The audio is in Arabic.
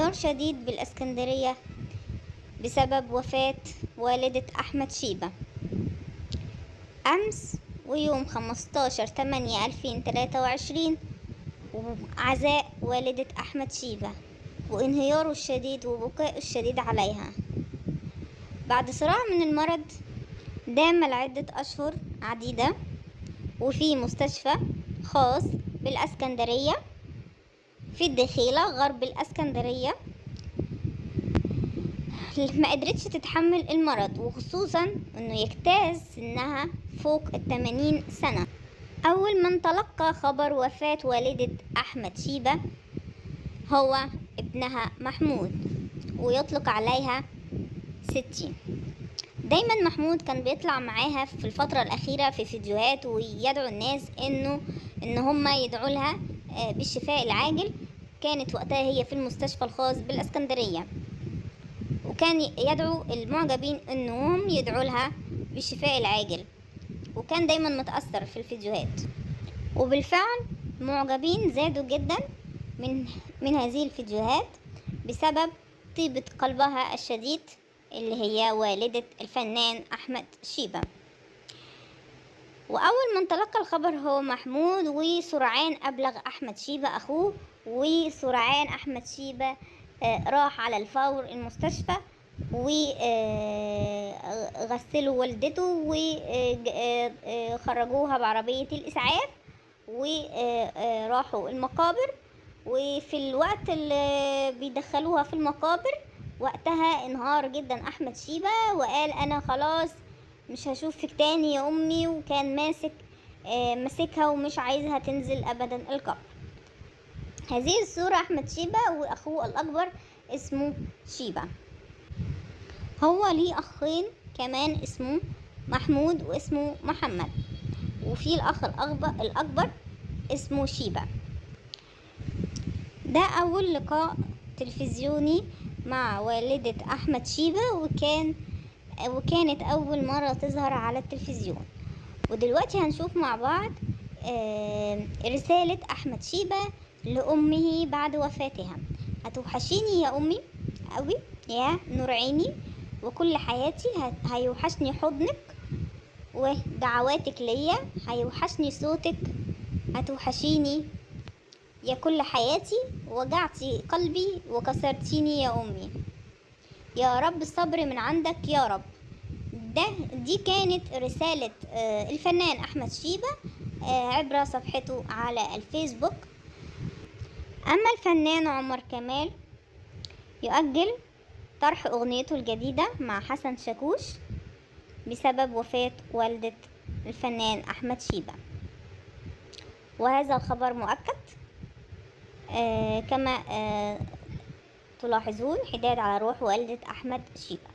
انهيار شديد بالإسكندرية بسبب وفاة والدة أحمد شيبة أمس، ويوم 15/8/2023، وعزاء والدة أحمد شيبة وانهياره الشديد وبكاء الشديد عليها بعد صراع من المرض دام لعدة أشهر عديدة، وفي مستشفى خاص بالإسكندرية في الدخيلة غرب الإسكندرية. ما قدرتش تتحمل المرض، وخصوصا انه يجتاز سنها فوق 80 سنة. اول من تلقى خبر وفاة والدة احمد شيبة هو ابنها محمود، ويطلق عليها ستي. دايما محمود كان بيطلع معاها في الفترة الاخيرة في فيديوهات ويدعو الناس ان هم يدعوا لها بالشفاء العاجل. كانت وقتها هي في المستشفى الخاص بالاسكندرية، وكان يدعو المعجبين انهم يدعوا لها بالشفاء العاجل، وكان دايما متأثر في الفيديوهات. وبالفعل معجبين زادوا جدا من هذه الفيديوهات بسبب طيبة قلبها الشديد اللي هي والدة الفنان أحمد شيبة. وأول من تلقى الخبر هو محمود، وسرعان أبلغ أحمد شيبة أخوه، وسرعان أحمد شيبة راح على الفور المستشفى وغسلوا والدته وخرجوها بعربية الإسعاف وراحوا المقابر. وفي الوقت اللي بيدخلوها في المقابر وقتها انهار جدا أحمد شيبة وقال أنا خلاص مش هشوفك تاني يا أمي، وكان ماسكها ومش عايزها تنزل أبدا القبر. هذه الصورة أحمد شيبة وأخوه الأكبر اسمه شيبة. هو ليه أخين كمان اسمه محمود واسمه محمد، وفي الأخ الأكبر اسمه شيبة. ده أول لقاء تلفزيوني مع والدة أحمد شيبة، وكانت أول مرة تظهر على التلفزيون. ودلوقتي هنشوف مع بعض رسالة أحمد شيبة لأمه بعد وفاتها. هتوحشيني يا أمي أوي يا نور عيني، وكل حياتي هيوحشني حضنك ودعواتك ليا، هيوحشني صوتك، هتوحشيني يا كل حياتي، وجعتي قلبي وكسرتيني يا أمي، يا رب الصبر من عندك يا رب. دي كانت رسالة الفنان أحمد شيبة عبر صفحته على الفيسبوك. أما الفنان عمر كمال يؤجل طرح أغنيته الجديدة مع حسن شاكوش بسبب وفاة والدة الفنان أحمد شيبة، وهذا الخبر مؤكد كما تلاحظون حداد على روح والدة أحمد شيبة.